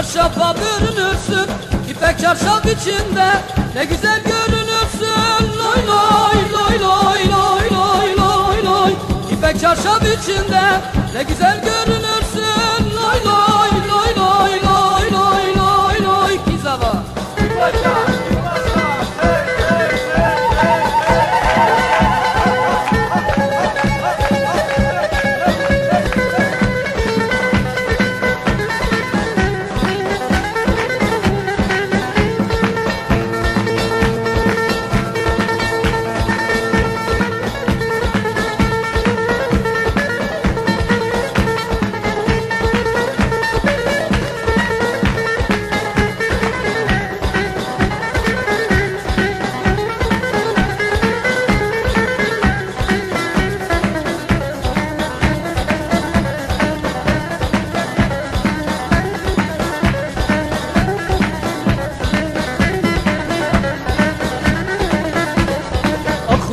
çarşafa bürünürsün, ipek çarşaf içinde ne güzel görünürsün. Loy loy loy loy loy loy loy loy. İpek çarşaf içinde ne güzel görünürsün. Loy loy loy loy loy loy loy loy. Kizava.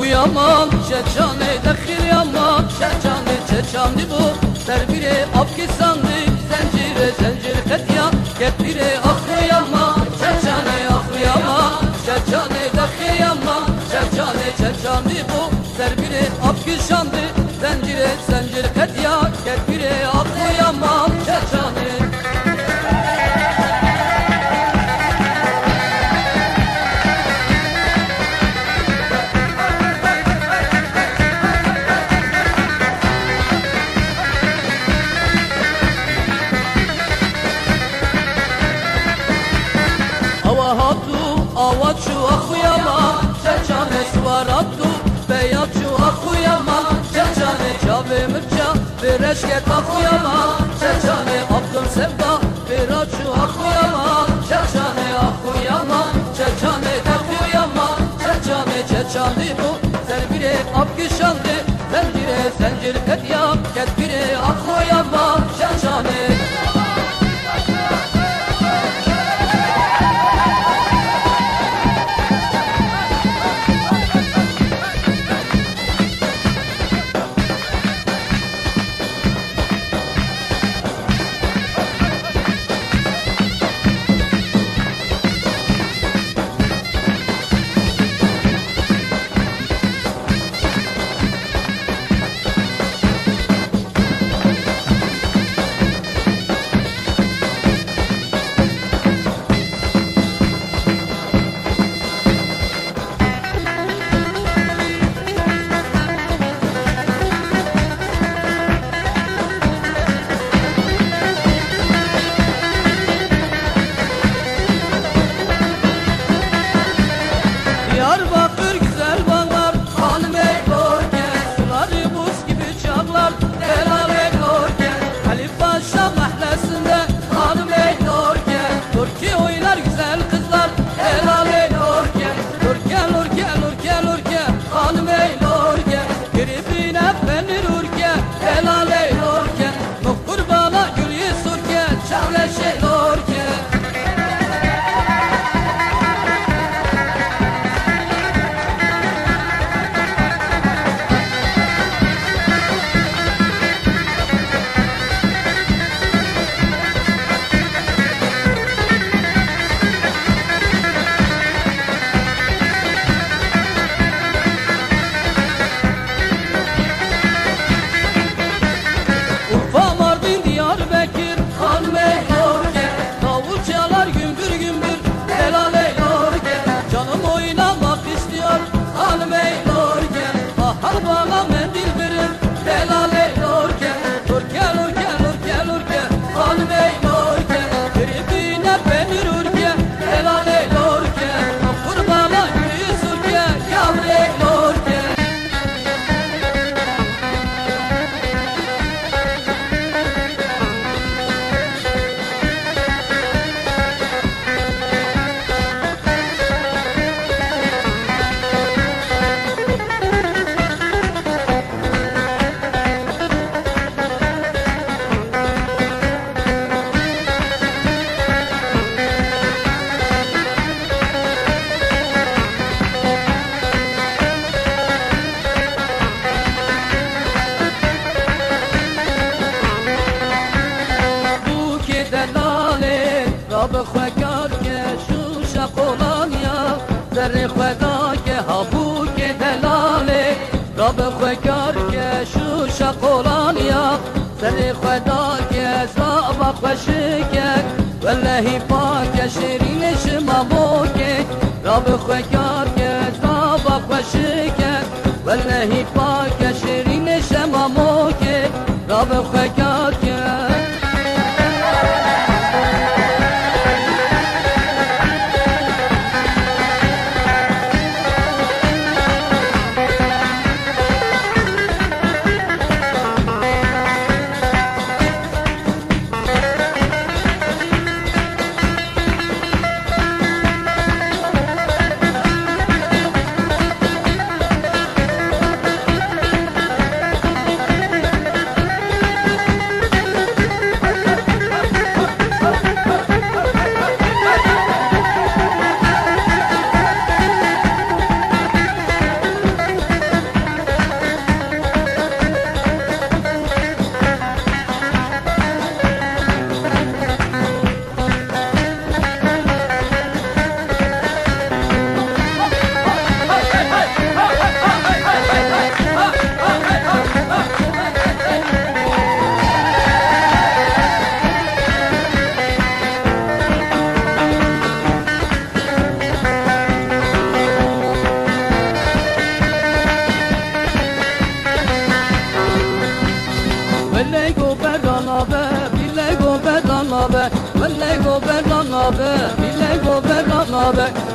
Yaman çeçane dakhil yaman çeçane çeçane bu terbire apkisandı zincire zincir ketiya kepire aklı yaman çeçane aklı yaman çeçane dakhil yaman çeçane çeçane bu terbire apkisandı zincire zincir ketiya kepire aklı yaman çeçane. Avaçu akuyama çeçane suvaratu beyaçu akuyama çeçane çave mırça bereşket akuyama çeçane abdüm sevda beraçu akuyama çeçane akuyama çeçane akuyama çeçane çeçane bu zerbire apkişandı zencire zencir ketiya ketbire akuyama çeçane. خدا که هبو که دلاله رب خکار که شوش قولانیا سر خدا که زاب خوشکه والله پاک شیرین شما که رب خکار که زاب خوشکه والله پاک شیرین شما که رب خکار که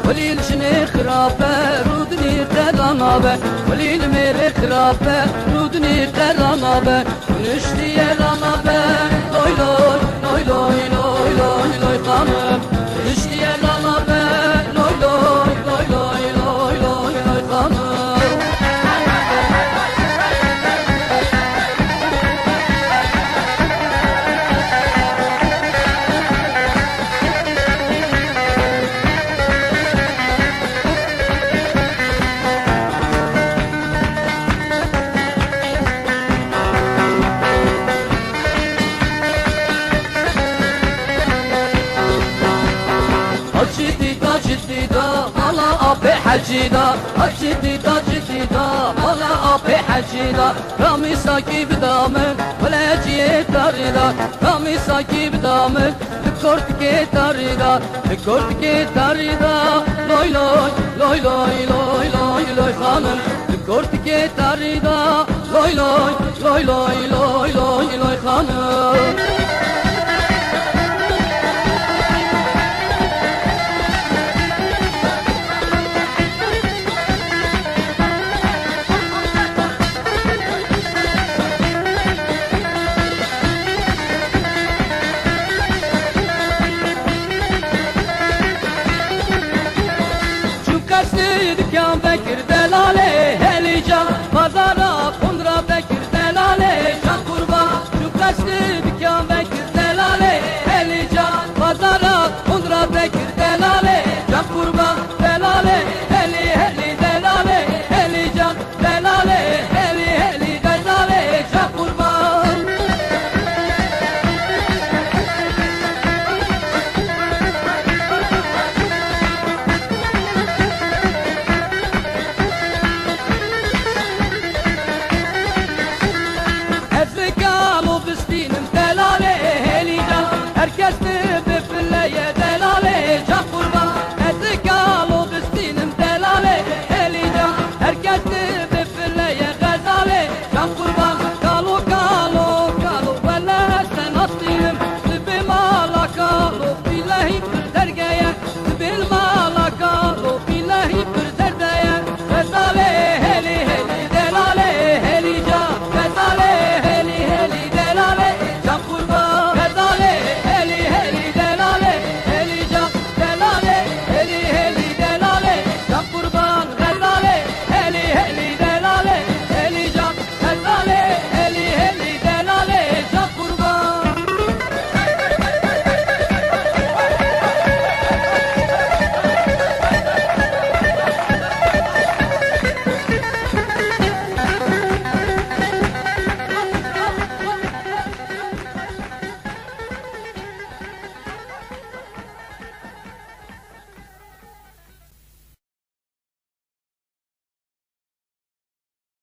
وليل شني خرافة رودني ترانابة وليل ميري خرافة رودني ترانابة نشتي رانابة لوي لوي لوي لوي لوي لوي لوي خانم نشتي رانابة لوي لوي لوي لوي لوي لوي لوي خانم حجيدا جديدا ولا أبي حجيدا رامي ساكي بدامك ولا جي تاريدا رامي ساكي بدامك الكورت كي تاريدا الكورت كي تاريدا لوي لوي لوي لوي لوي لوي لوي خانم الكورت كي تاريدا لوي لوي لوي لوي لوي لوي لوي خانم